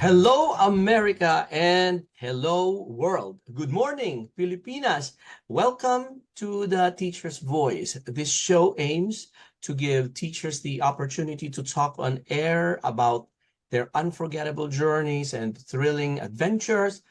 Hello, America, and hello, world. Good morning, Filipinas. Welcome to the Teacher's Voice. This show aims to give teachers the opportunity to talk on air about their unforgettable journeys and thrilling adventures,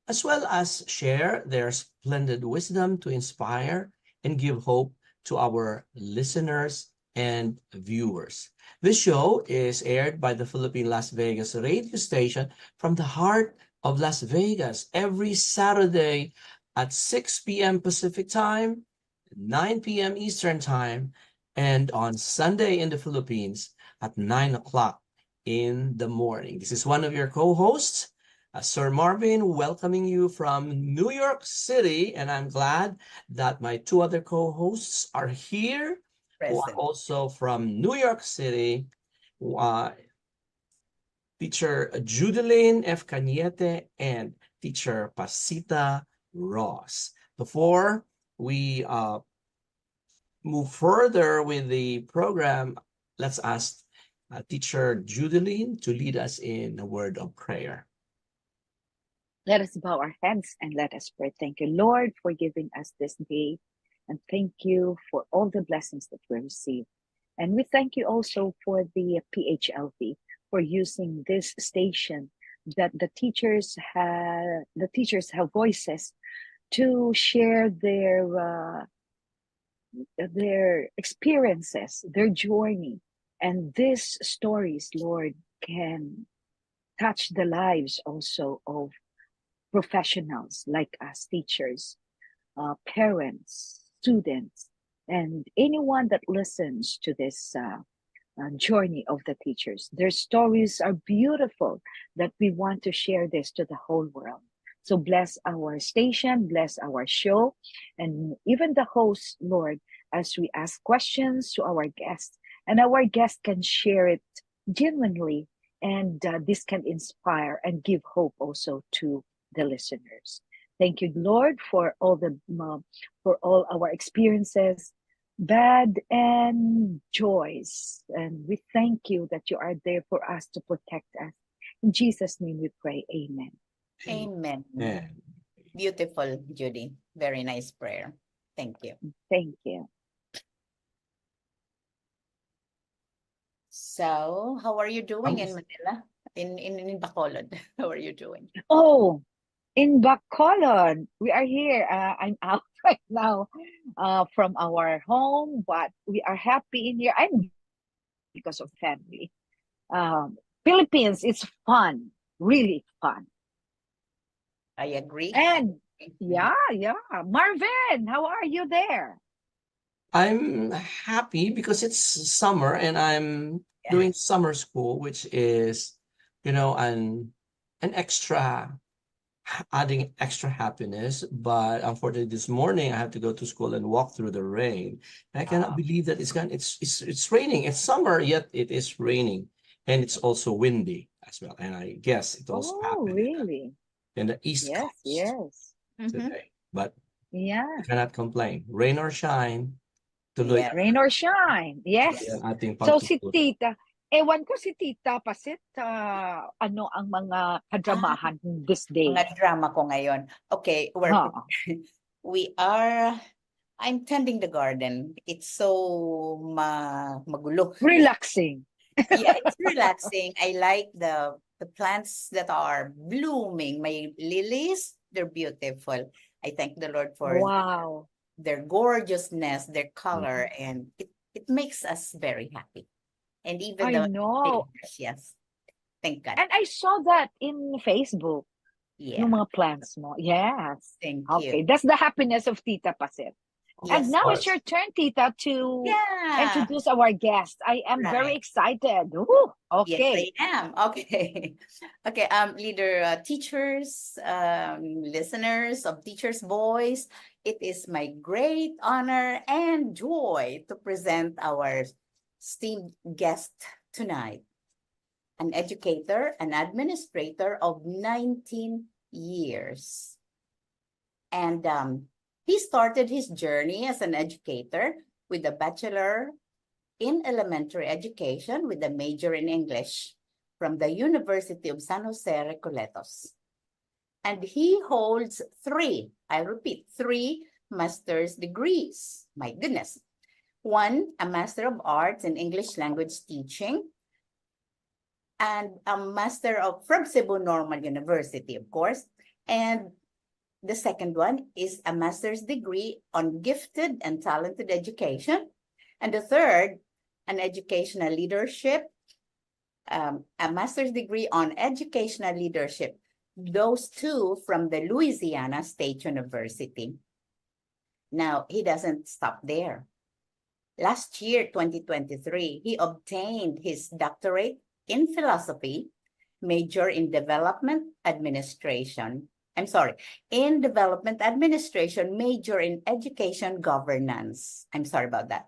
as well as share their splendid wisdom to inspire and give hope to our listeners and viewers. This show is aired by the Philippine Las Vegas radio station from the heart of Las Vegas every Saturday at 6 p.m. Pacific Time, 9 p.m. Eastern Time, and on Sunday in the Philippines at 9 o'clock in the morning. This is one of your co-hosts, Sir Marvin, welcoming you from New York City, and I'm glad that my two other co-hosts are here, who are also from New York City. Teacher Judilyn Canete and Teacher Pacita Ros. Before we move further with the program, let's ask Teacher Judilyn to lead us in a word of prayer. Let us bow our heads and let us pray. Thank you, Lord, for giving us this day. And thank you for all the blessings that we receive. And we thank you also for the PHLV, for using this station that the teachers have voices to share their experiences, their journey. And these stories, Lord, can touch the lives also of professionals like us, teachers, parents, students, and anyone that listens to this journey of the teachers. Their stories are beautiful that we want to share this to the whole world. So bless our station, bless our show, and even the host, Lord, as we ask questions to our guests, and our guests can share it genuinely, and this can inspire and give hope also to the listeners. Thank you, Lord, for all our experiences, bad and joys. And we thank you that you are there for us to protect us. In Jesus' name we pray. Amen. Amen. Amen. Beautiful, Judy. Very nice prayer. Thank you. Thank you. So, how are you doing in Manila? In Bacolod, how are you doing? Oh, in Bacolod, we are here. I'm out right now from our home, but we are happy in here. I'm because of family. Philippines, it's fun, really fun. I agree. And yeah. Marvin, how are you there? I'm happy because it's summer and I'm doing summer school, which is, an extra adding extra happiness. But unfortunately this morning I have to go to school and walk through the rain. And I cannot believe that it's raining. It's summer, yet it is raining, and it's also windy as well. And I guess it also happened really in the East Coast today. But I cannot complain. Rain or shine, rain or shine. Yes. So si Tita, ewan ko si Tita Pasit, ano ang mga kadramahan this day? Mga drama ko ngayon. Okay, I'm tending the garden. It's so magulo. Relaxing. Yeah, it's relaxing. I like the plants that are blooming. My lilies, they're beautiful. I thank the Lord for their gorgeousness, their color, and it makes us very happy. And even yes, thank God. And I saw that in Facebook. Yeah. Yung mga plants mo. Yes. Thank you. Okay, that's the happiness of Tita Pasit. Yes, and now it's your turn, Tita, to introduce our guest. I am very excited. Ooh, okay. Yes, I am. Okay. Okay, leader, teachers, listeners of Teacher's Voice, it is my great honor and joy to present our esteemed guest tonight, an educator, an administrator of 19 years. And he started his journey as an educator with a bachelor in elementary education with a major in English. from the University of San Jose Recoletos. And he holds three, I repeat, three master's degrees. My goodness. One, a Master of Arts in English Language Teaching, and a Master of from Cebu Normal University, of course. And the second one is a master's degree on gifted and talented education. And the third, an educational leadership, a master's degree on educational leadership. Those two from the Louisiana State University. Now, he doesn't stop there. Last year, 2023, he obtained his doctorate in philosophy, major in development administration. In development administration, major in education governance. I'm sorry about that.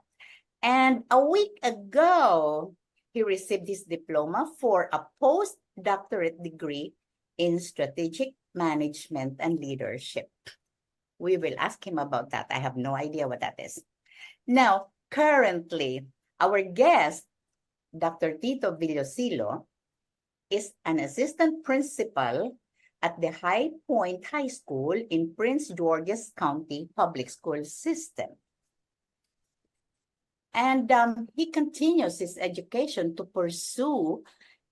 And a week ago, he received his diploma for a postdoctorate degree in strategic management and leadership. We will ask him about that. I have no idea what that is. Now, currently, our guest, Dr. Tito Villosillo, is an assistant principal at the High Point High School in Prince George's County Public School System. And he continues his education to pursue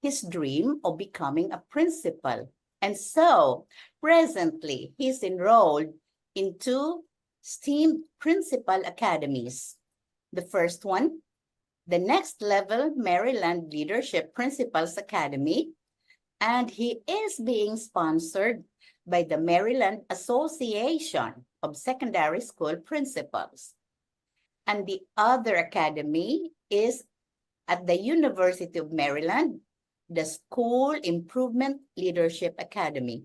his dream of becoming a principal. And so, presently, he's enrolled in two STEAM principal academies. The first one, the Next Level Maryland Leadership Principals Academy, and he is being sponsored by the Maryland Association of Secondary School Principals. And the other academy is at the University of Maryland, the School Improvement Leadership Academy.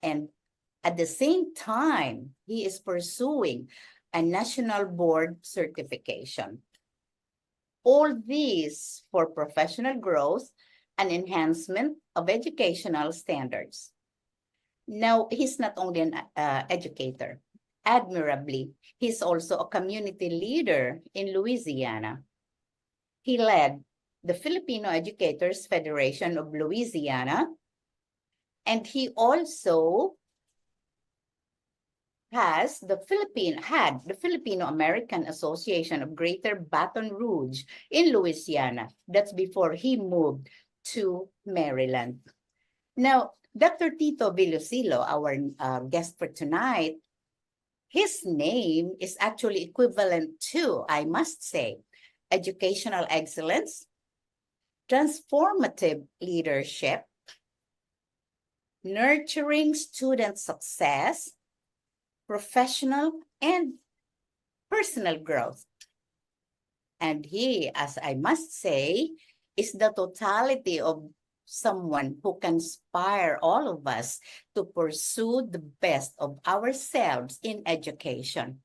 And at the same time, he is pursuing a national board certification. All these for professional growth and enhancement of educational standards. Now, he's not only an educator. Admirably, he's also a community leader in Louisiana. He led the Filipino Educators Federation of Louisiana, and he also had the Filipino American Association of Greater Baton Rouge in Louisiana. That's before he moved to Maryland. Now, Dr. Tito Villosillo, our guest for tonight, his name is actually equivalent to, I must say, educational excellence, transformative leadership, nurturing student success, professional and personal growth. And he, as I must say, is the totality of someone who can inspire all of us to pursue the best of ourselves in education.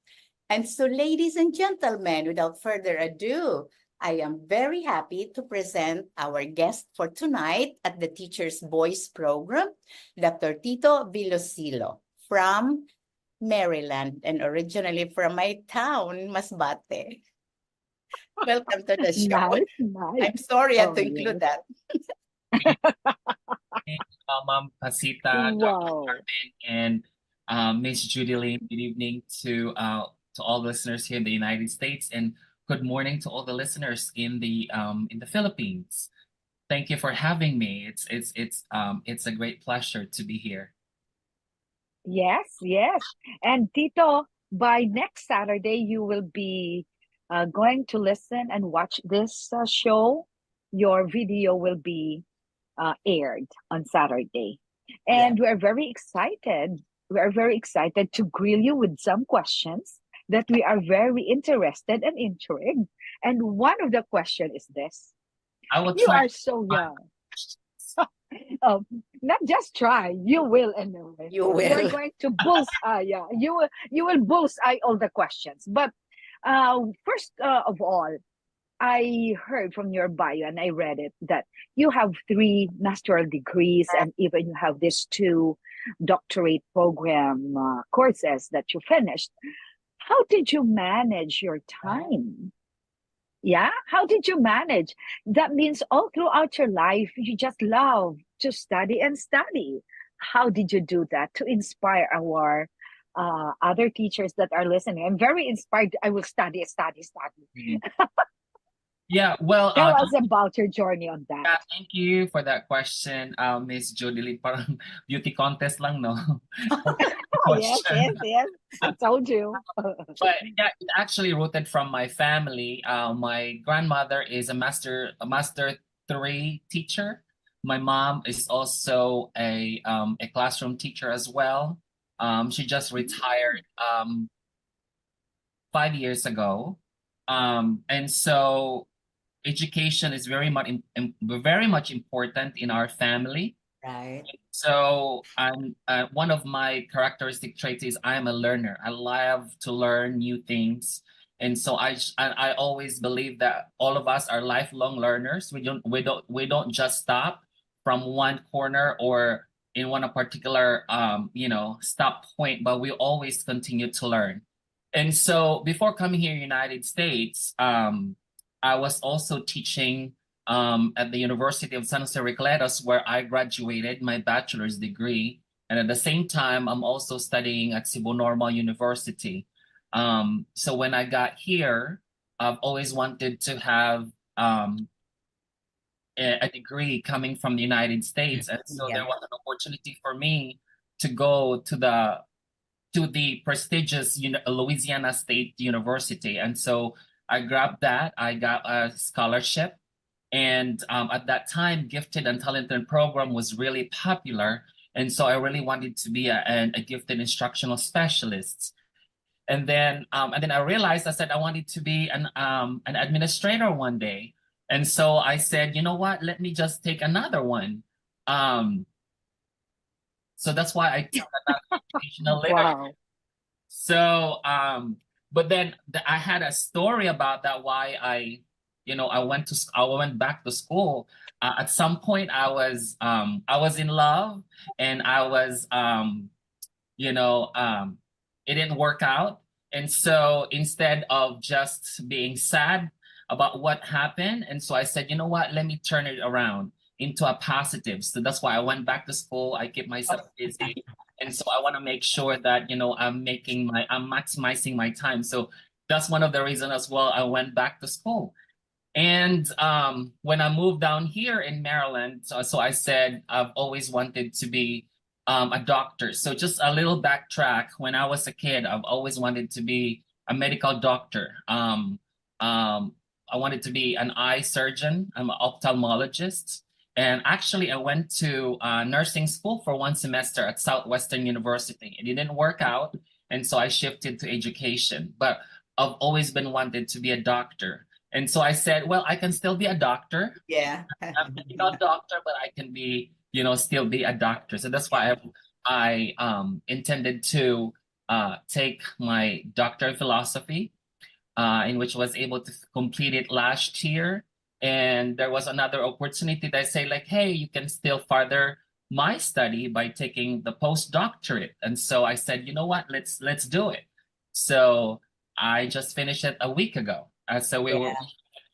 And so, ladies and gentlemen, without further ado, I am very happy to present our guest for tonight at the Teacher's Voice program, Dr. Tito Villosillo from Maryland, and originally from my town, Masbate. Welcome to the show. Nice. I'm sorry I had to include that. Ma'am Pacita, Wow. Dr. Marvin, and Miss Judilyn. Good evening to all listeners here in the United States, and good morning to all the listeners in the Philippines. Thank you for having me. It's a great pleasure to be here. Yes. And Tito, by next Saturday, you will be going to listen and watch this show. Your video will be aired on Saturday. And Yeah. we're very excited. We are very excited to grill you with some questions that we are very interested and intrigued. And one of the questions is this. I will You try. are so young. Not just try, you will anyway. You You're will. going to bullseye, yeah. You will bullseye all the questions. But first of all, I heard from your bio and I read it that you have 3 master's degrees and even you have these 2 doctorate program courses that you finished. How did you manage your time? Yeah, how did you manage? That means all throughout your life, you just love to study and study. How did you do that to inspire our other teachers that are listening? I'm very inspired. I will study, study, study. Mhm. Yeah, well, Tell us about your journey on that. yeah, thank you for that question, Miss Judilyn. Parang beauty contest lang, no? Yes, yes, Question. yes. I told you. But yeah, it actually rooted from my family. My grandmother is a master 3 teacher. My mom is also a classroom teacher as well. She just retired 5 years ago. And so education is very much important in our family. Right. So I'm one of my characteristic traits is I'm a learner. I love to learn new things, and so I always believe that all of us are lifelong learners. We don't just stop from one corner or in one particular stop point, but we always continue to learn. And so before coming here, United States, I was also teaching at the University of San Jose Recoletos, where I graduated my bachelor's degree. And at the same time, I'm also studying at Cebu Normal University. So when I got here, I've always wanted to have a degree coming from the United States. And so there Yeah. was an opportunity for me to go to the prestigious Louisiana State University. And so I grabbed that. I got a scholarship. And at that time, gifted and talented program was really popular. And so I really wanted to be a gifted instructional specialist. And then I realized I said I wanted to be an administrator one day. And so I said, you know what? Let me just take another one. Um, so that's why I took another educational leadership. Wow. So, but then I had a story about that. Why I went back to school. At some point, I was in love, and you know, um, it didn't work out. And so instead of just being sad about what happened, and so I said, you know what, let me turn it around into a positive. So that's why I went back to school. I keep myself busy. And so I want to make sure that, I'm maximizing my time. So that's one of the reasons as well I went back to school. And when I moved down here in Maryland, so I said I've always wanted to be a doctor. So just a little backtrack. When I was a kid, I've always wanted to be a medical doctor. I wanted to be an eye surgeon. I'm an ophthalmologist. And actually, I went to nursing school for 1 semester at Southwestern University. It didn't work out. And so I shifted to education. But I've always been wanted to be a doctor. And so I said, well, I can still be a doctor. Yeah. I'm not a doctor, but I can be, still be a doctor. So that's why I intended to take my doctor of philosophy, in which was able to complete it last year. And there was another opportunity that I say like, hey, you can still further my study by taking the postdoctorate. And so I said, you know what, let's do it. So I just finished it a week ago. So we were Yeah.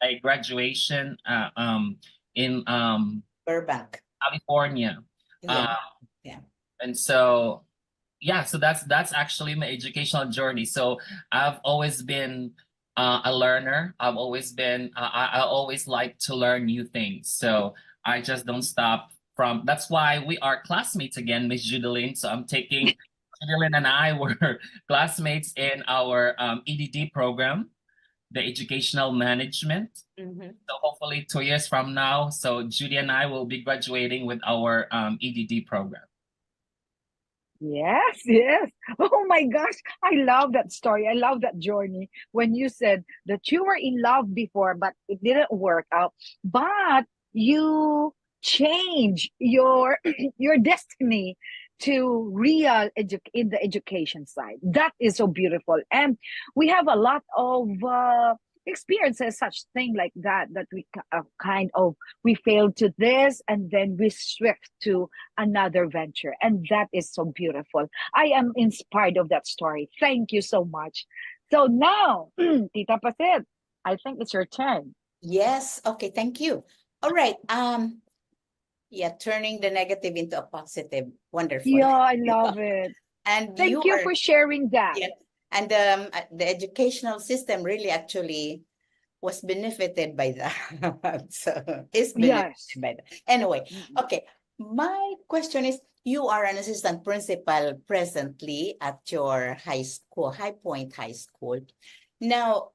a graduation in Burbank. California. Uh, Yeah. Yeah. and so yeah, so that's actually my educational journey. So I've always been a learner. I always like to learn new things. So I just don't stop from, that's why we are classmates again, Miss Judilyn. So I'm taking, Judilyn and I were classmates in our EDD program, the educational management. Mm-hmm. So hopefully 2 years from now, so Judy and I will be graduating with our EDD program. Yes, yes. Oh my gosh, I love that story. I love that journey when you said that you were in love before, but it didn't work out. But you change your your destiny to real in the education side. That is so beautiful, and we have a lot of experiences such thing like that that we kind of we failed to this and then we shift to another venture. And that is so beautiful. I am inspired of that story. Thank you so much. So now, Tita Pasit, I think it's your turn. Yes. Okay. Thank you. All right. Yeah, turning the negative into a positive. Wonderful. Yeah, I love it. And Thank you you are, for sharing that. yeah. And the educational system really actually was benefited by that. So is benefited Yes. by that. Anyway, Mm-mm. okay. My question is, you are an assistant principal presently at your high school, High Point High School. Now,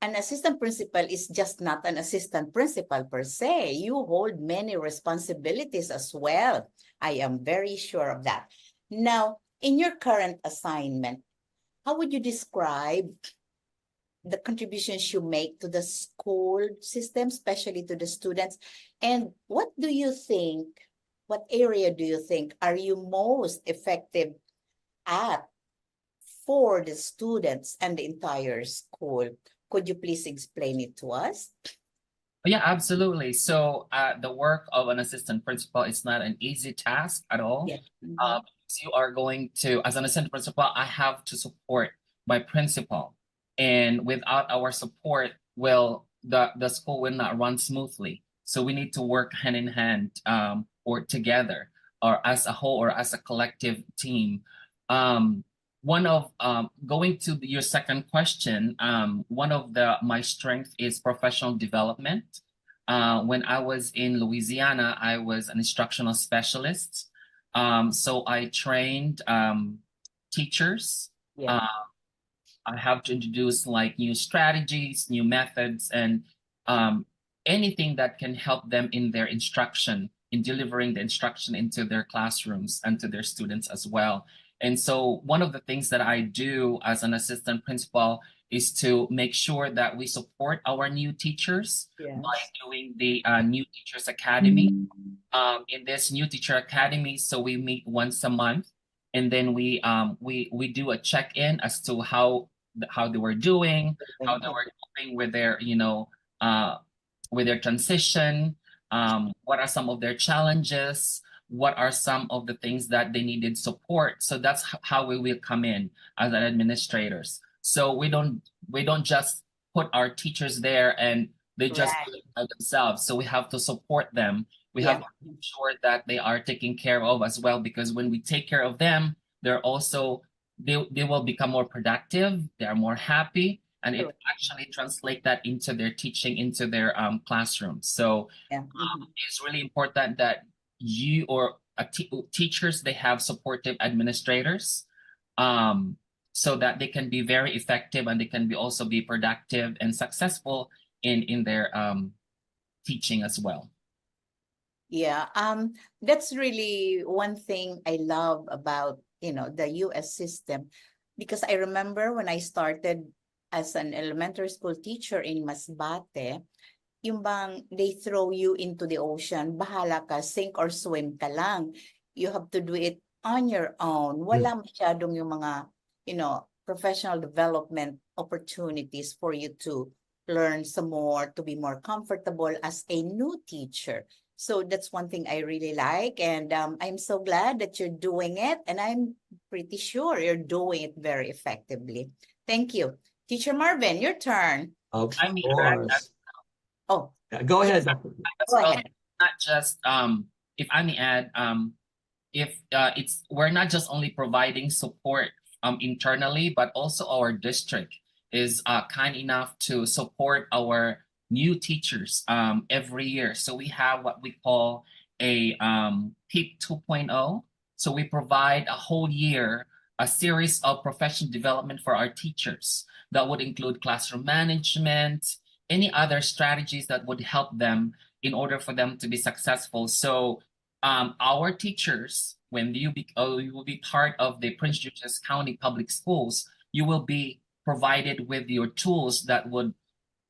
an assistant principal is just not an assistant principal per se. You hold many responsibilities as well. I am very sure of that. Now, in your current assignment, how would you describe the contributions you make to the school system, especially to the students? And what do you think, what area do you think are you most effective at for the students and the entire school? Could you please explain it to us? Yeah, absolutely. So the work of an assistant principal is not an easy task at all. Yes. Because you are going to, as an assistant principal, I have to support my principal. And without our support, well, the school will not run smoothly. So we need to work hand in hand or together or as a whole or as a collective team. Um, one of going to your second question, one of my strength is professional development. When I was in Louisiana, I was an instructional specialist. So I trained teachers. Yeah. I have to introduce like new strategies, new methods, and um, anything that can help them in their instruction, in delivering the instruction into their classrooms and to their students as well. And so one of the things that I do as an assistant principal is to make sure that we support our new teachers by Yes. doing the New Teachers Academy. In this New Teacher Academy, so we meet once a month, and then we do a check-in as to how they were doing, how they were doing with their uh with their transition, what are some of their challenges, what are some of the things that they needed support. So that's how we will come in as an administrators. So we don't just put our teachers there and they just Right. do it by themselves. So we have to support them. We have Yeah. to make sure that they are taken care of as well, because when we take care of them, they're also they will become more productive, they're more happy, and it Correct. actually translate that into their teaching, into their classrooms. So Yeah. it's really important that you or teachers, they have supportive administrators, so that they can be very effective and they can be also be productive and successful in their teaching as well. Yeah. That's really one thing I love about, the US system, because I remember when I started as an elementary school teacher in Masbate, yung bang they throw you into the ocean, bahala ka, sink or swim ka lang. You have to do it on your own. Wala masyadong yung mga, professional development opportunities for you to learn some more, to be more comfortable as a new teacher. So that's one thing I really like. And I'm so glad that you're doing it. And I'm pretty sure you're doing it very effectively. Thank you. Teacher Marvin, your turn. Of I mean, course. Oh, Yeah, go ahead, yes, Dr. as go well, ahead. not just if I may add, if it's we're not just only providing support internally, but also our district is kind enough to support our new teachers every year. So we have what we call a PEEP 2.0. So we provide a whole year a series of professional development for our teachers that would include classroom management, any other strategies that would help them in order for them to be successful. So our teachers, when you will be part of the Prince George's County Public Schools, you will be provided with your tools that would,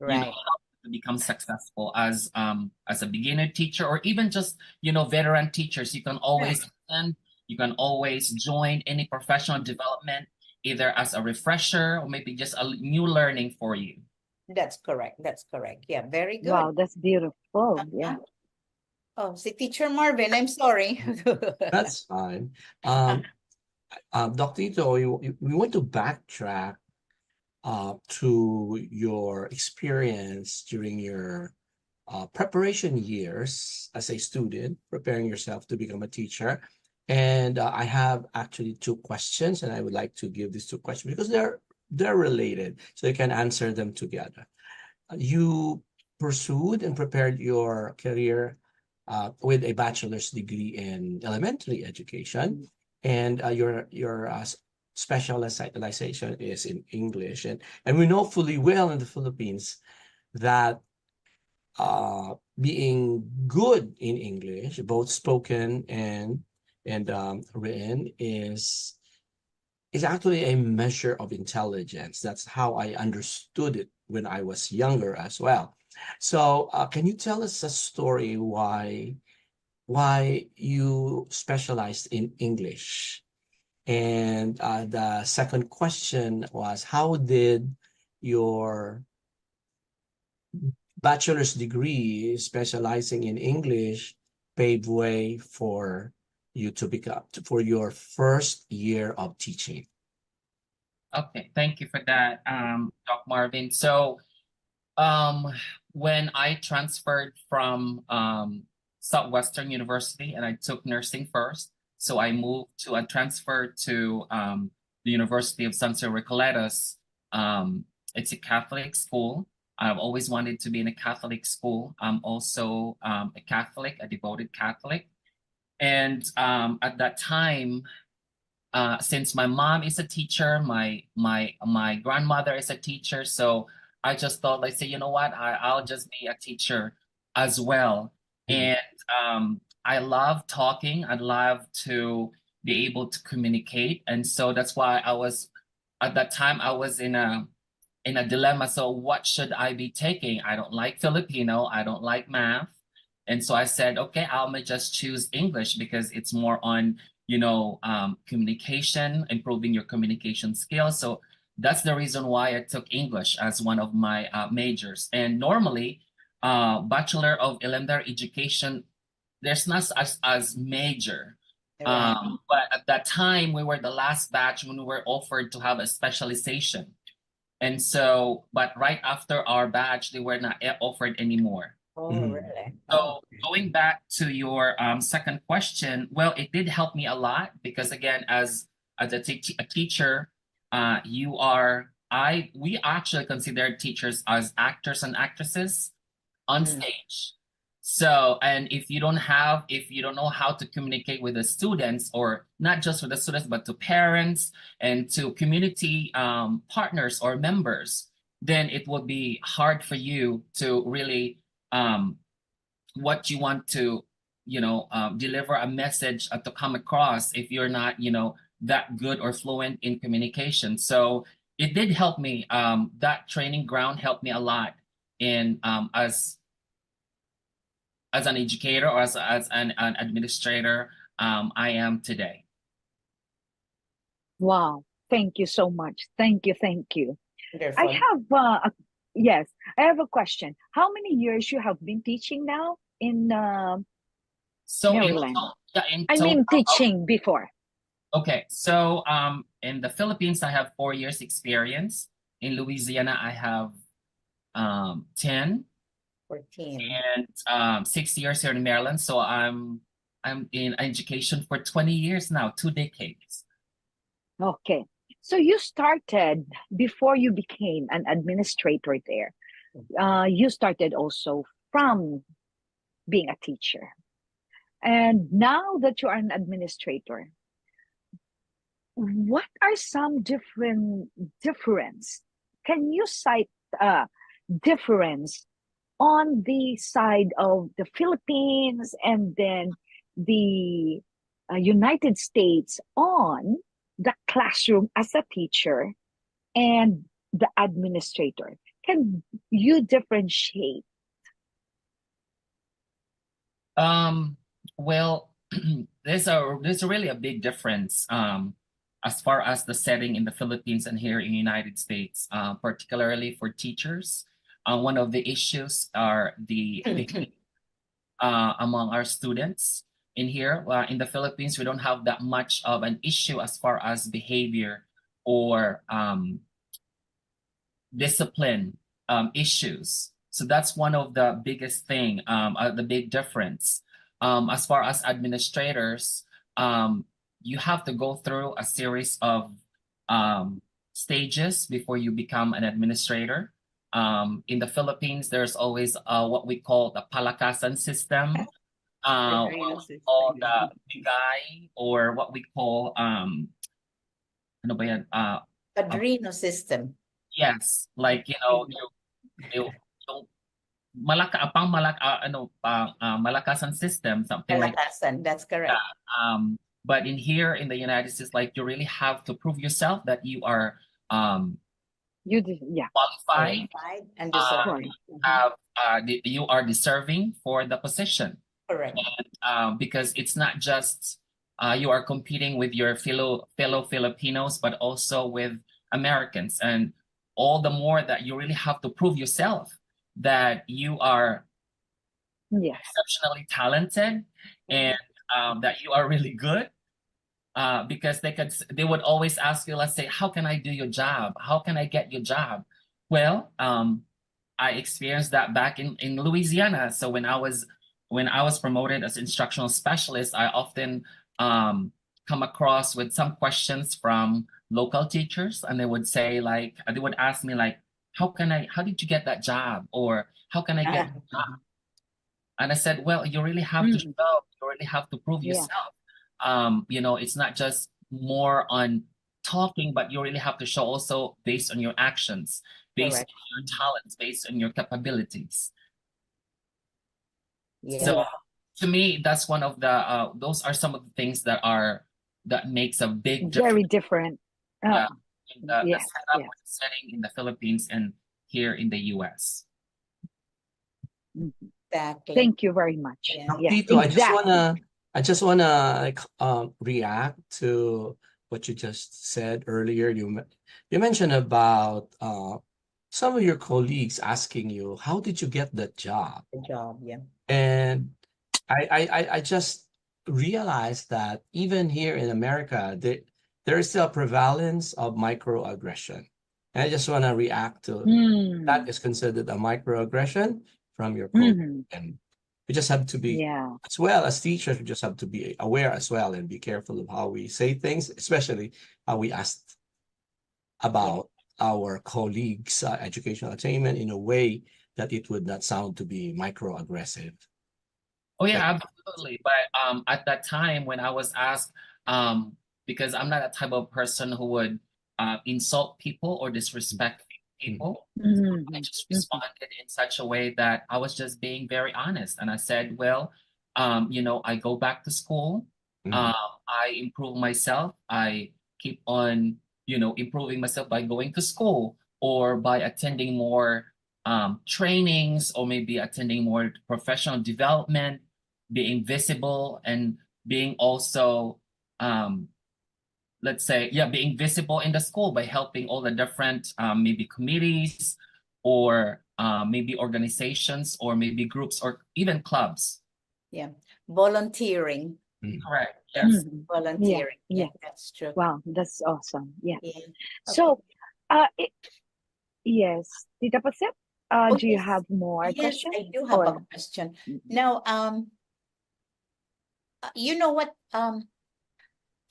Right. help you to become successful as a beginner teacher, or even just, veteran teachers. You can always attend, you can always join any professional development, either as a refresher or maybe just a new learning for you. That's correct. That's correct. Yeah, very good. Wow, that's beautiful. Yeah. Oh, si Teacher Marvin, I'm sorry. That's fine. Dr. Ito, we want to backtrack to your experience during your preparation years as a student, preparing yourself to become a teacher. And I have actually two questions, and I would like to give these two questions because they're related, so you can answer them together. You pursued and prepared your career with a bachelor's degree in elementary education, and your specialization is in English, and we know fully well in the Philippines that being good in English, both spoken and written, is actually a measure of intelligence. That's how I understood it when I was younger as well. So, can you tell us a story why you specialized in English? And the second question was, how did your bachelor's degree specializing in English pave way for you to become for your first year of teaching? Okay, thank you for that, Doc Marvin. So, um, when I transferred from Southwestern University and I took nursing first, so I moved to a transfer to the University of San Recoletos. It's a Catholic school. I've always wanted to be in a Catholic school. I'm also a Catholic, a devoted Catholic. And at that time, since my mom is a teacher, my grandmother is a teacher, so I just thought, like, say, you know what, I'll just be a teacher as well. Mhm. And I love talking. I love to be able to communicate, and so that's why I was at that time I was in a dilemma. So what should I be taking? I don't like Filipino. I don't like math. And so I said, okay, I'm gonna just choose English because it's more on, communication, improving your communication skills. So that's the reason why I took English as one of my majors. And normally, Bachelor of Elementary Education, there's not as major. Right. But at that time, we were the last batch when we were offered to have a specialization. And so, but right after our batch, they were not offered anymore. Oh, Mhm. really? Oh, So going back to your second question, well, it did help me a lot because again, as a teacher, we actually consider teachers as actors and actresses on mm, stage. So, and if you don't know how to communicate with the students, or not just with the students, but to parents and to community partners or members, then it will be hard for you to really um, what you want to, deliver a message to come across if you're not, that good or fluent in communication. So it did help me. That training ground helped me a lot in as an educator or as an administrator I am today. Wow. Thank you so much. Thank you. Thank you. I wonderful. have yes, I have a question. How many years you have been teaching now in So Maryland? in I total, mean, teaching before. okay. So in the Philippines, I have 4 years experience. In Louisiana, I have 10, 14. and 6 years here in Maryland. So I'm in education for 20 years now, 2 decades. Okay. So you started before you became an administrator there. You started also from being a teacher. And now that you are an administrator, what are some difference? Can you cite difference on the side of the Philippines and then the United States on the classroom as a teacher and the administrator? Can you differentiate? Um, well, there's really a big difference as far as the setting in the Philippines and here in the United States, particularly for teachers. One of the issues are the among our students in here. In the Philippines, we don't have that much of an issue as far as behavior or discipline issues. So that's one of the biggest thing, the big difference. As far as administrators, you have to go through a series of stages before you become an administrator. In the Philippines, there's always what we call the palakasan system, what we call the bigay, or what we call ano ba yan? Padrino system. Yes, like yung malakasan system, something like that. Palakasan, that's correct. But in here in the United States, like you really have to prove yourself that you are qualified And have you are deserving for the position. correct. And because it's not just you are competing with your fellow Filipinos, but also with Americans, and all the more that you really have to prove yourself that you are exceptionally talented and that you are really good. Because they would always ask you, let's say, how can I do your job? How can I get your job? Well, I experienced that back in Louisiana. So when I was promoted as instructional specialist, I often come across with some questions from local teachers, and they would say they would ask me like, how did you get that job? Or how can I get a job? And I said, well, you really have to show, you really have to prove yourself. It's not just more on talking, but you really have to show also based on your actions, based on your talents, based on your capabilities. So to me, that's one of the those are some of the things that makes a big difference. Very different. Yeah, in the setup or the setting in the Philippines and here in the US. Exactly. Thank you very much. Now, Tito, I just wanna react to what you just said earlier. You mentioned about some of your colleagues asking you, how did you get that job? The job, yeah. And I just realized that even here in America, there is still a prevalence of microaggression. And I just want to react to that is considered a microaggression from your colleague. And we just have to be, as well as teachers, we just have to be aware as well and be careful of how we say things, especially how we ask about our colleagues' educational attainment in a way that it would not sound to be microaggressive. Oh yeah, absolutely. But at that time when I was asked, because I'm not a type of person who would insult people or disrespect people, I just responded in such a way that I was just being very honest. And I said, well, I go back to school, I improve myself, I keep on, improving myself by going to school or by attending more trainings, or maybe attending more professional development, being visible, and being also being visible in the school by helping all the different maybe committees or maybe organizations or maybe groups or even clubs. Yeah, volunteering. Correct. Yes. Volunteering. Yeah, that's true. Wow, that's awesome. Yeah. So, yes, Tita Pasip, do you have more questions? Yes, I do have a question. Now, you know what?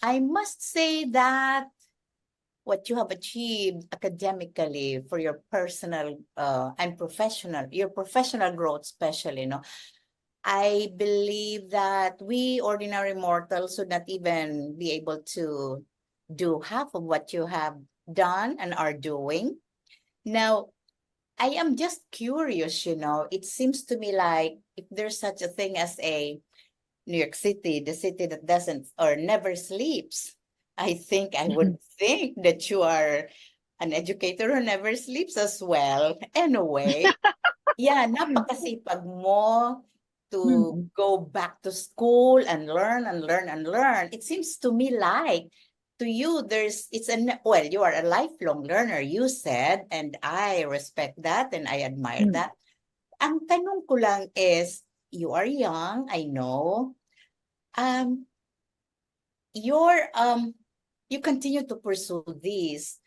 I must say that what you have achieved academically for your personal and your professional growth, especially, I believe that we ordinary mortals should not even be able to do half of what you have done and are doing. Now, I am just curious, it seems to me like if there's such a thing as a New York City, the city that doesn't or never sleeps, I think I would think that you are an educator who never sleeps as well. Anyway, napakasipag mo to go back to school and learn and learn and learn. It seems to me like to you, you are a lifelong learner, you said, and I respect that and I admire that. Ang tanong ko lang is, you are young, I know. You continue to pursue this.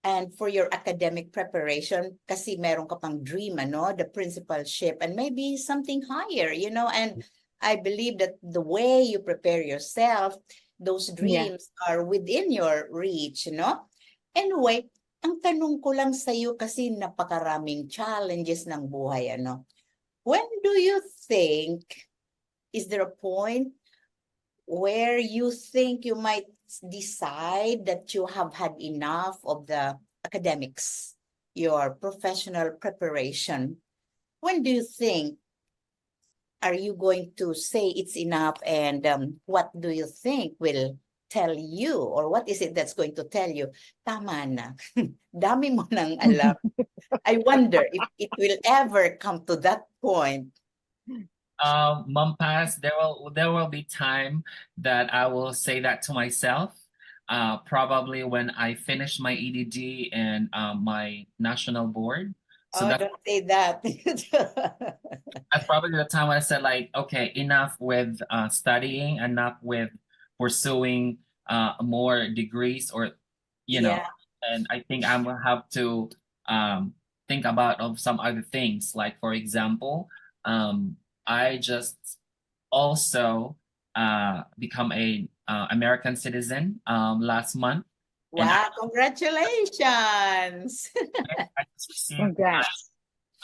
and for your academic preparation, kasi meron ka pang dream, the principalship, and maybe something higher, and I believe that the way you prepare yourself, those dreams are within your reach, Anyway, ang tanong ko lang sa iyo kasi napakaraming challenges ng buhay, When do you think, is there a point where you think you might decide that you have had enough of the academics, your professional preparation? When do you think are you going to say it's enough, and what do you think will tell you, or what is it that's going to tell you, tama na, dami mo nang alam? I wonder if it will ever come to that point. Mom Pass, there will be time that I will say that to myself. Probably when I finish my EDD and my national board. So don't say that. That's probably the time when I said, like, okay, enough with studying, enough with pursuing more degrees, or and I think I'm gonna have to think about of some other things. Like, for example, I just also become a American citizen last month. Wow, congratulations. I just received Congrats.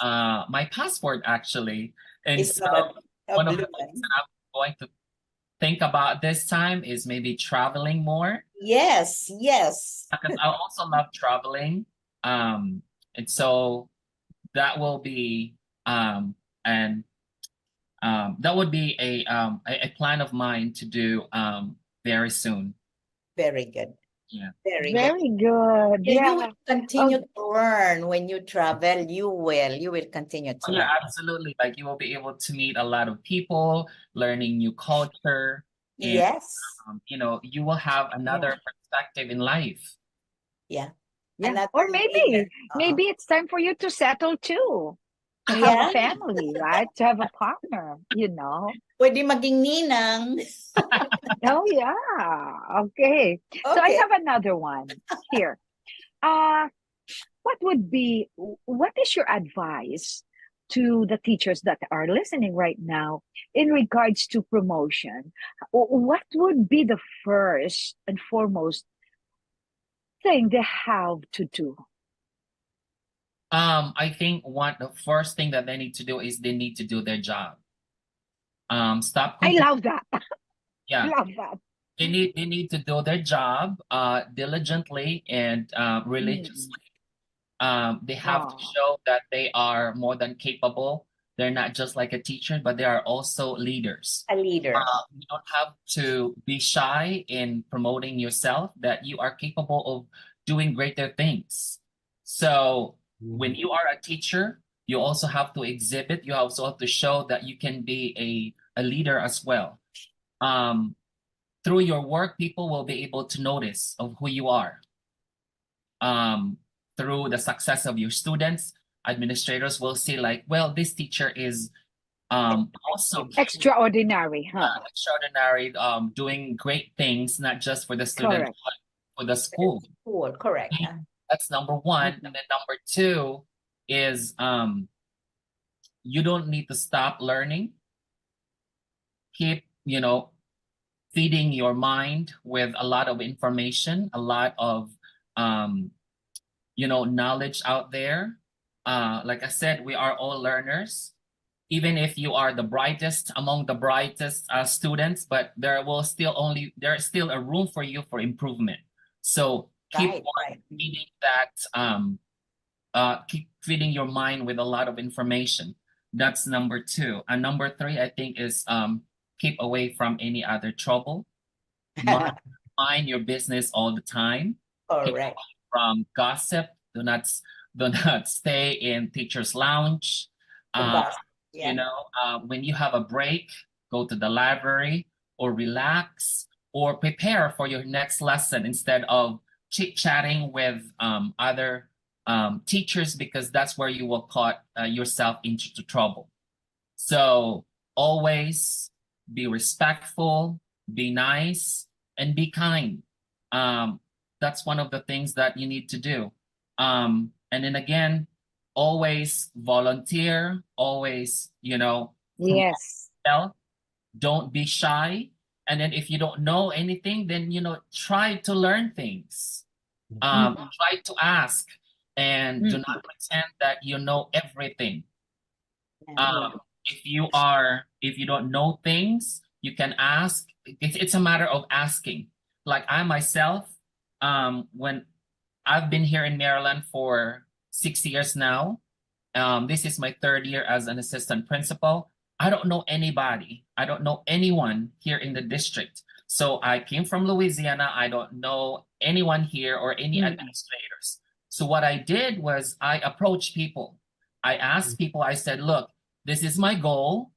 my passport, actually. And It's so not a one of blue the things one. that I'm going to think about this time is maybe traveling more, Yes. because I also love traveling. And so that will be and that would be a plan of mine to do very soon. Very good. Yeah. Very good. Very good. Yeah, you Yeah. will continue to learn when you travel. You will continue to Oh, yeah, learn. absolutely. Like, you will be able to meet a lot of people, learning new culture, and Yes. you will have another perspective in life. Yeah. Yeah. Another Or layer. maybe it's time for you to settle too. To have a family, right? To have a partner, Pwede maging ninang. Oh, yeah. Okay. So I Okay. have another one here. What is your advice to the teachers that are listening right now in regards to promotion? What would be the first and foremost thing they have to do? I think the first thing that they need to do is they need to do their job. Stop I complaining. love that. Yeah. Love that. They need to do their job diligently and religiously. They have to show that they are more than capable. They're not just like a teacher, but they are also leaders. A leader. You don't have to be shy in promoting yourself, that you are capable of doing greater things. So when you are a teacher, you also have to exhibit, you also have to show that you can be a leader as well. Through your work, people will be able to notice of who you are. Through the success of your students, administrators will see, like, well, this teacher is also extraordinary, huh? Extraordinary, doing great things, not just for the students, but for the school. Correct. That's number one. And then number two is you don't need to stop learning. Keep, feeding your mind with a lot of information, a lot of knowledge out there. Like I said, we are all learners. Even if you are the brightest among the brightest students, but there's still a room for you for improvement. So keep feeding keep feeding your mind with a lot of information. That's number two. And number three, I think, is keep away from any other trouble. Mind your business all the time. Keep away from gossip. Do not stay in teacher's lounge. When you have a break, go to the library or relax or prepare for your next lesson instead of chit-chatting with other teachers, because that's where you will caught yourself into trouble. So always be respectful, be nice, and be kind. That's one of the things that you need to do. And then again, always volunteer, always, promote Yes. yourself. Don't be shy. And then if you don't know anything, then, try to learn things. Try to ask and do not pretend that you know everything. If you don't know things, you can ask. It's a matter of asking. Like I myself, when I've been here in Maryland for 6 years now, this is my third year as an assistant principal. I don't know anybody. I don't know anyone here in the district. So I came from Louisiana. I don't know anyone here or any administrators. So what I did was I approached people. I asked people, I said, look, this is my goal.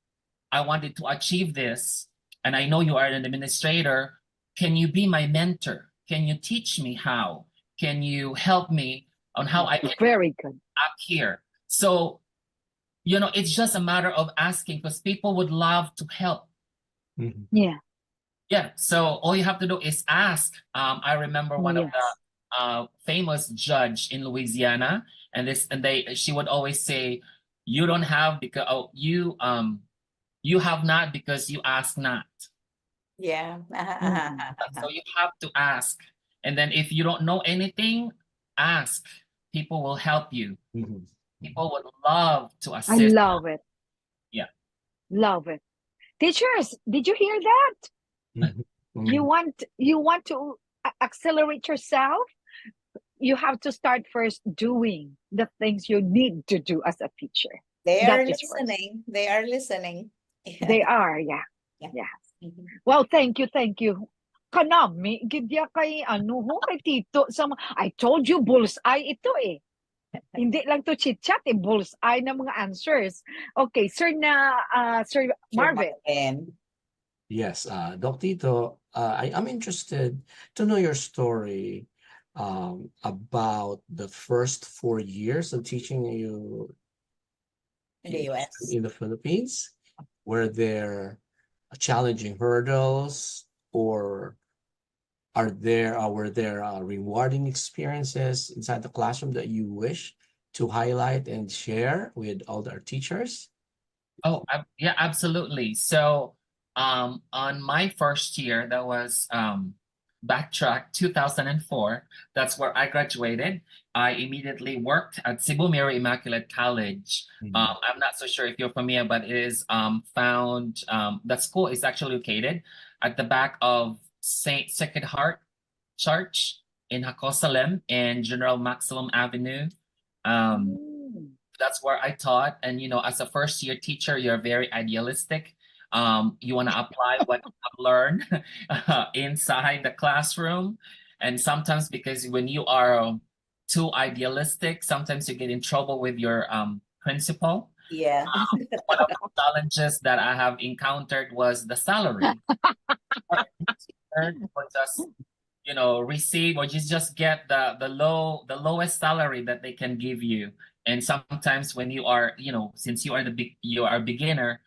I wanted to achieve this. And I know you are an administrator. Can you be my mentor? Can you teach me how? Can you help me on how I can Very good. up here? So, it's just a matter of asking because people would love to help. Yeah. Yeah. So all you have to do is ask. I remember one of the famous judge in Louisiana, and she would always say, "You don't have because you have not because you ask not." Yeah. So you have to ask, and then if you don't know anything, ask. People will help you. People would love to I assist. love it. Yeah. Love it. Teachers, did you hear that? You want to accelerate yourself? You have to start first doing the things you need to do as a teacher. They That are is first. listening. They are listening. They are, yeah. Yeah. Yeah. Well, thank you. Kanami, gidya kay kay Tito. I told you bullseye ito eh. Hindi lang to chit-chat eh, bullseye na mga answers. Okay, Sir Marvin. Yes, Doc Tito, I'm interested to know your story about the first 4 years of teaching you In the US. in the Philippines. Were there challenging hurdles, or were there rewarding experiences inside the classroom that you wish to highlight and share with all our teachers? Oh, yeah, absolutely. So, on my first year, that was backtrack 2004. That's where I graduated. I immediately worked at Cebu Mary Immaculate College. I'm not so sure if you're familiar, but it is found. That school is actually located at the back of Saint Sacred Heart Church in Hakosalem and General Maximum Avenue. That's where I taught. And, as a first year teacher, you're very idealistic. You want to apply what you have learned inside the classroom. And sometimes because when you are too idealistic, sometimes you get in trouble with your principal. Yeah. One of the challenges that I have encountered was the salary. Or just receive or just get the lowest salary that they can give you. And sometimes when you are, since you are a beginner,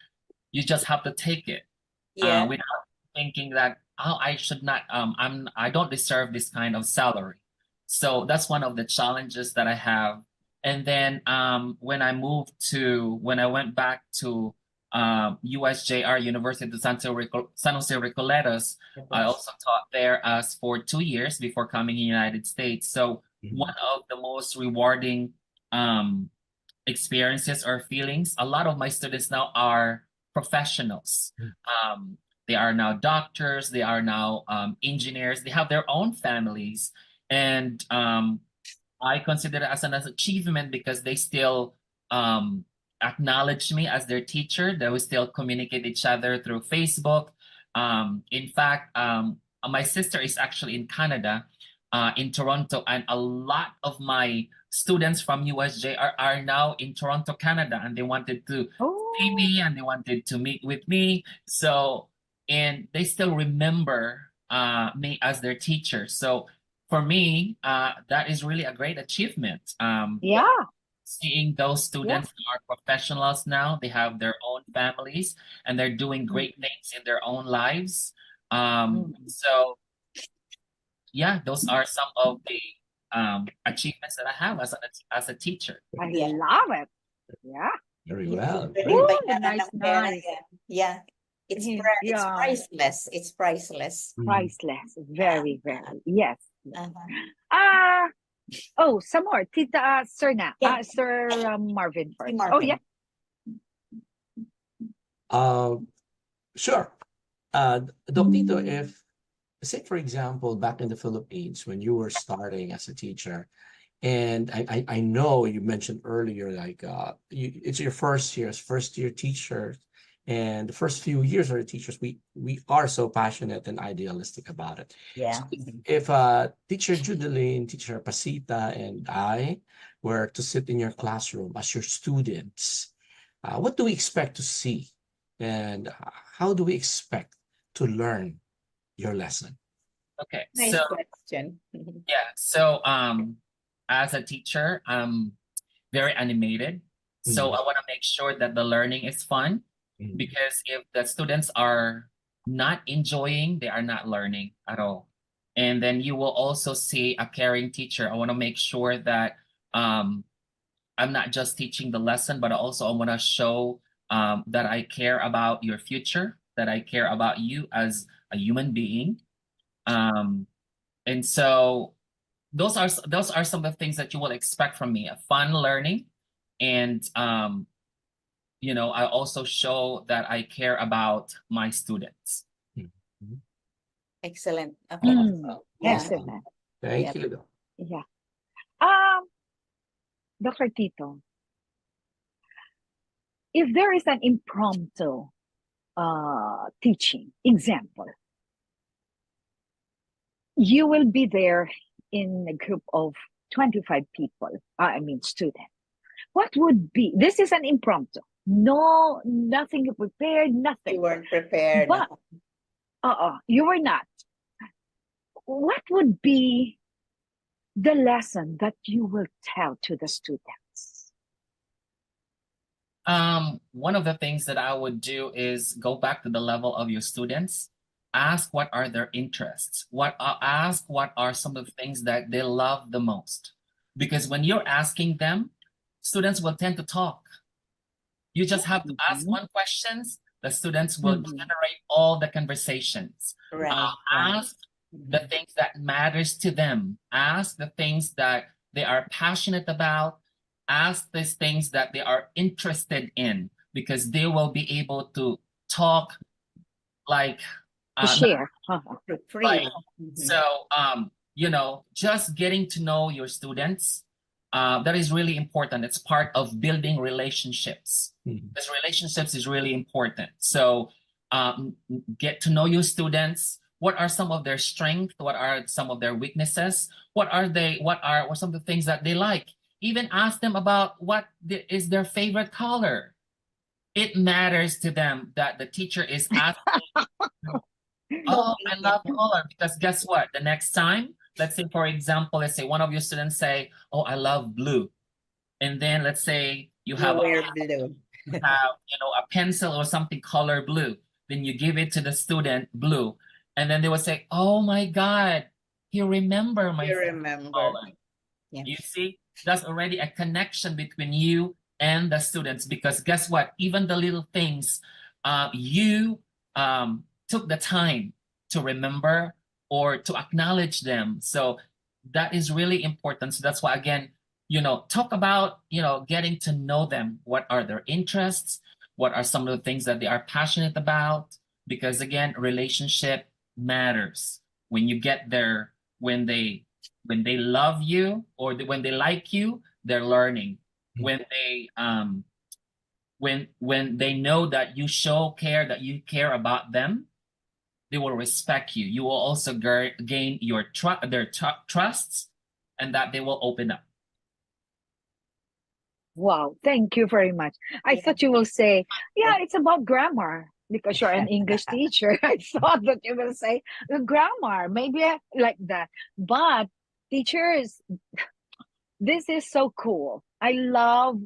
you just have to take it. Yeah. Without thinking that, oh, I should not, I don't deserve this kind of salary. So that's one of the challenges that I have. And then when I went back to USJR, University of San Jose Recoletos, I also taught there for 2 years before coming in the United States. So one of the most rewarding experiences or feelings, a lot of my students now are professionals. They are now doctors, they are now engineers, they have their own families. And I consider it as an achievement because they still acknowledge me as their teacher. They will still communicate each other through Facebook. In fact, my sister is actually in Canada, in Toronto, and a lot of my students from USJ are now in Toronto, Canada, and they wanted to see me and they wanted to meet with me. So, and they still remember me as their teacher. So for me, that is really a great achievement. Yeah. Seeing those students are professionals now, they have their own families and they're doing great things in their own lives. So yeah, those are some of the achievements that I have as a teacher. I Yeah. love it. Yeah. Very Yes, well. really Ooh, bayaran nice, ng pera nice. yan. Yeah. It's Yeah. priceless. It's priceless. Priceless. Very, very. Yes. Uh-huh. Oh, some more. Tita, Sir na. Yeah. Sir Marvin Si first. Oh, Marvin. yeah. Sure. Doc Tito, if, say, for example, back in the Philippines, when you were starting as a teacher, and I know you mentioned earlier, like it's your first year as first year teacher, and the first few years of the teachers, we are so passionate and idealistic about it. Yeah. So if teacher Judilyn, teacher Pacita, and I were to sit in your classroom as your students, what do we expect to see, and how do we expect to learn your lesson? Okay, Nice so question. yeah, so as a teacher, I'm very animated. So I want to make sure that the learning is fun, because if the students are not enjoying, they are not learning at all. And then you will also see a caring teacher. I want to make sure that I'm not just teaching the lesson, but also I want to show that I care about your future, that I care about you as a human being. And so those are some of the things that you will expect from me: a fun learning, and I also show that I care about my students. Excellent. Okay. Yeah. Excellent. Thank Yep. you. Yeah. Dr. Tito, if there is an impromptu teaching example, you will be there in a group of 25 people, students. What would be, this is an impromptu, no, nothing you prepared, nothing. You weren't prepared. But, you were not. What would be the lesson that you will tell to the students? One of the things that I would do is go back to the level of your students. Ask what are their interests. Ask what are some of the things that they love the most. Because when you're asking them, students will tend to talk. You just have to ask one questions. The students will generate all the conversations. Right. Ask the things that matters to them. Ask the things that they are passionate about. Ask these things that they are interested in, because they will be able to talk like To share. Freely. So just getting to know your students, that is really important. It's part of building relationships. Because relationships is really important. So get to know your students. What are some of their strengths? What are some of their weaknesses? What are some of the things that they like? Even ask them about what is their favorite color. It matters to them that the teacher is asking, oh, I love color, because guess what? The next time, let's say, for example, let's say one of your students say, oh, I love blue. And then let's say you have wear blue. a pencil or something color blue. Then you give it to the student blue. And then they will say, oh my God, you remember my favorite color. Yeah. You see, that's already a connection between you and the students, because guess what? Even the little things, you took the time to remember or to acknowledge them. So that is really important. So that's why, again, talk about, getting to know them. What are their interests? What are some of the things that they are passionate about? Because again, relationship matters. When you get there, when they love you, or when they like you, they're learning. When they know that you show care, that you care about them, they will respect you. You will also gain their trusts, and that they will open up. Wow, thank you very much. I thought you will say, yeah, it's about grammar because you're an English teacher. I thought that you will say the grammar, maybe like that. But teachers, this is so cool. I love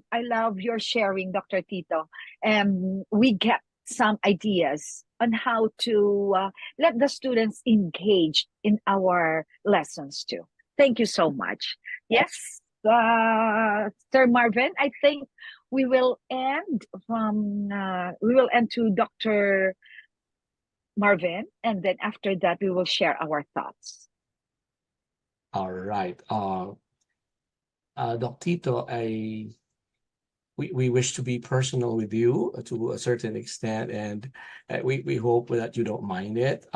your sharing, Dr. Tito. And we get some ideas on how to let the students engage in our lessons too. Thank you so much. Yes, Sir Marvin, I think we will end to Dr. Marvin, and then after that we will share our thoughts. All right. Doc Tito, we wish to be personal with you to a certain extent, and we hope that you don't mind it.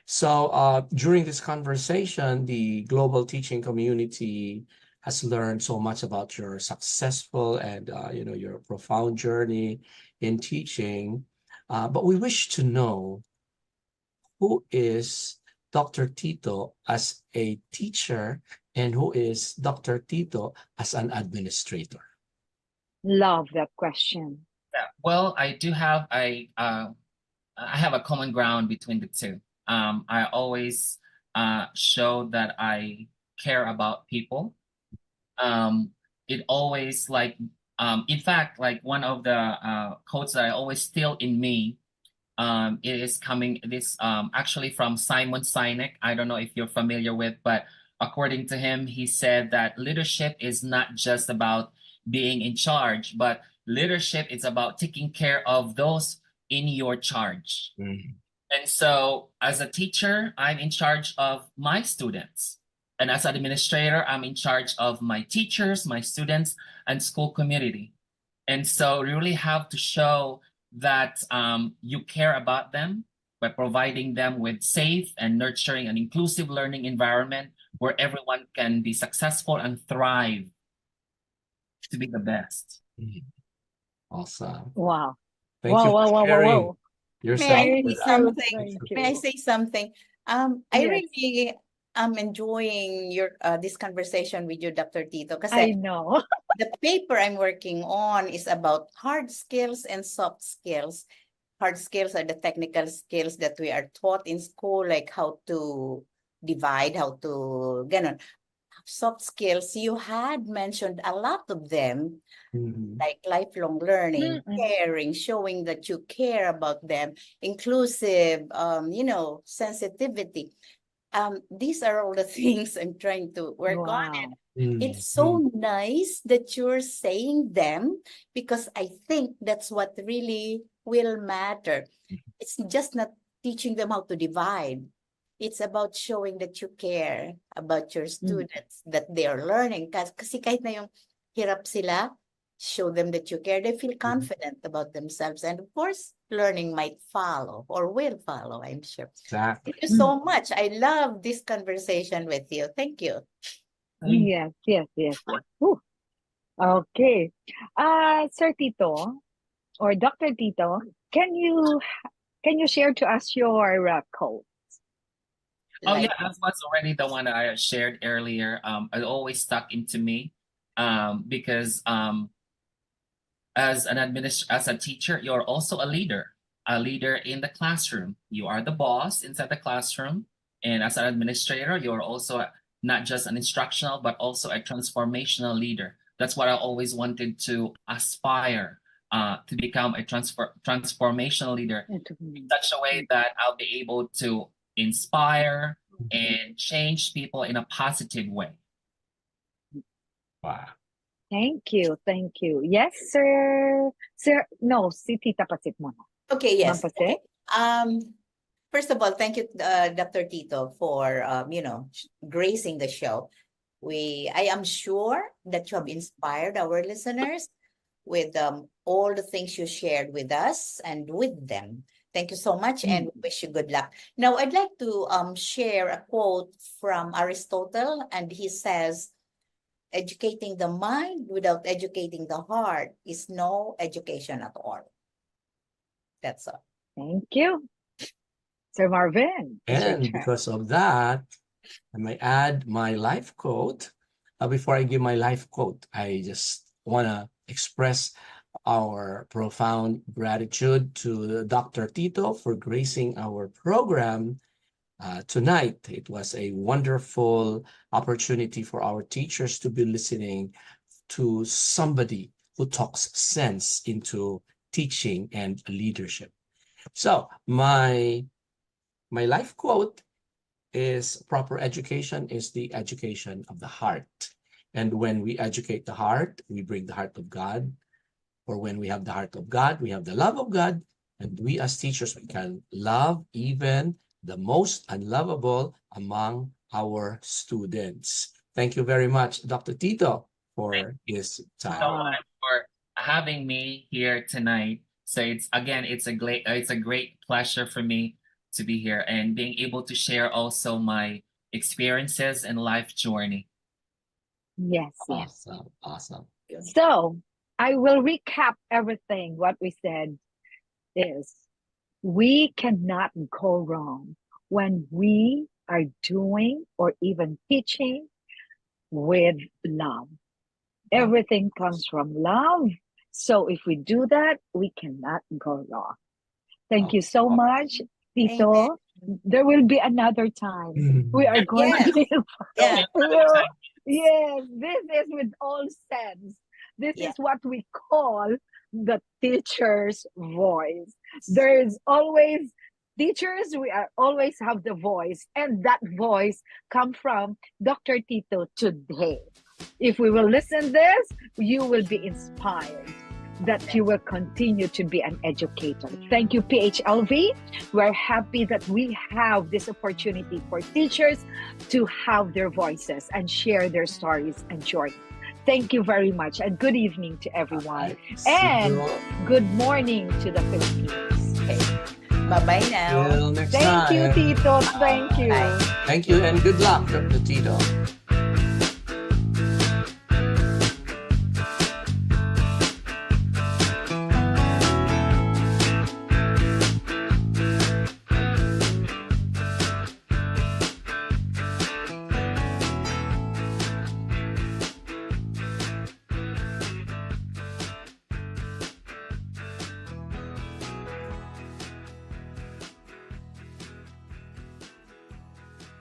So during this conversation, the global teaching community has learned so much about your successful and your profound journey in teaching. But we wish to know, who is Dr. Tito as a teacher and who is Dr. Tito as an administrator? Love that question. Yeah, well, I have a common ground between the two. I always show that I care about people. It always in fact, like one of the quotes that I always still in me, it is coming this actually from Simon Sinek. I don't know if you're familiar with, but according to him, he said that leadership is not just about being in charge, but leadership is about taking care of those in your charge. Mhm. And so as a teacher, I'm in charge of my students. And as an administrator, I'm in charge of my teachers, my students, and school community. And so you really have to show that you care about them by providing them with safe and nurturing and inclusive learning environment where everyone can be successful and thrive to be the best. Awesome. Wow. Thank Wow, you wow, for wow, wow, sharing wow. May I yourself Very say with true. us. something? Thank May I you. say something? I Yes, really am enjoying your this conversation with you, Dr. Tito, I kasi know. the paper I'm working on is about hard skills and soft skills. Hard skills are the technical skills that we are taught in school, like how to divide, how to ganon. Soft skills, you had mentioned a lot of them, Mhm. like lifelong learning, Mm-mm. caring, showing that you care about them, inclusive, sensitivity. These are all the things I'm trying to work on. And Wow. it's so Mhm. nice that you're saying them, because I think that's what really will matter. It's just not teaching them how to divide. It's about showing that you care about your Mm. students, that they are learning. Kasi kahit na yung hirap sila, show them that you care. They feel confident about themselves. And of course, learning might follow or will follow, I'm sure. Exactly. Thank you Mm. so much. I love this conversation with you. Thank you. Yes, yes, yes, yes. Whew. Okay. Sir Tito or Dr. Tito, can you share to us your code? Oh yeah, Like, that was already the one that I shared earlier. It always stuck into me because as a teacher, you're also a leader in the classroom. You are the boss inside the classroom, and as an administrator, you're also not just an instructional but also a transformational leader. That's what I always wanted to aspire to become a transformational leader in such a way that I'll be able to inspire and change people in a positive way. Wow. Thank you, thank you. Yes, sir. Sir, no, si Tita Pasit muna. okay, Ma'am yes. Pasit? Okay. First of all, thank you, Dr. Tito, for gracing the show. I am sure that you have inspired our listeners with all the things you shared with us and with them. Thank you so much, and we wish you good luck. Now, I'd like to share a quote from Aristotle, and he says, "Educating the mind without educating the heart is no education at all." That's all. Thank you. Sir Marvin, it's your And turn. because of that, I might add my life quote. Before I give my life quote, I just want to express our profound gratitude to Dr. Tito for gracing our program tonight. It was a wonderful opportunity for our teachers to be listening to somebody who talks sense into teaching and leadership. So my life quote is proper education is the education of the heart. And when we educate the heart, we bring the heart of God. Or when we have the heart of God, we have the love of God. And we as teachers, we can love even the most unlovable among our students. Thank you very much, Dr. Tito, for this So time. much for having me here tonight. So it's a great pleasure for me to be here and being able to share also my experiences and life journey. Yes, yes. Awesome, awesome. So I will recap everything. What we said is we cannot go wrong when we are doing or even teaching with love. Everything comes from love. So if we do that, we cannot go wrong. Thank you so much, Tito. Amen. There will be another time. We are going Yes. to. Yeah. Yes, this is with all sense. This Yeah. is what we call the teacher's voice. There is always teachers. We are always have the voice, and that voice come from Dr. Tito today. If we will listen this, you will be inspired that you will continue to be an educator. Thank you, PHLV. We're happy that we have this opportunity for teachers to have their voices and share their stories and journey. Thank you very much, and good evening to everyone. And good morning to the Philippines. Okay. Bye-bye now. Till next Thank time. you, Tito. Thank you. Bye. Thank you and good luck, Dr. Tito.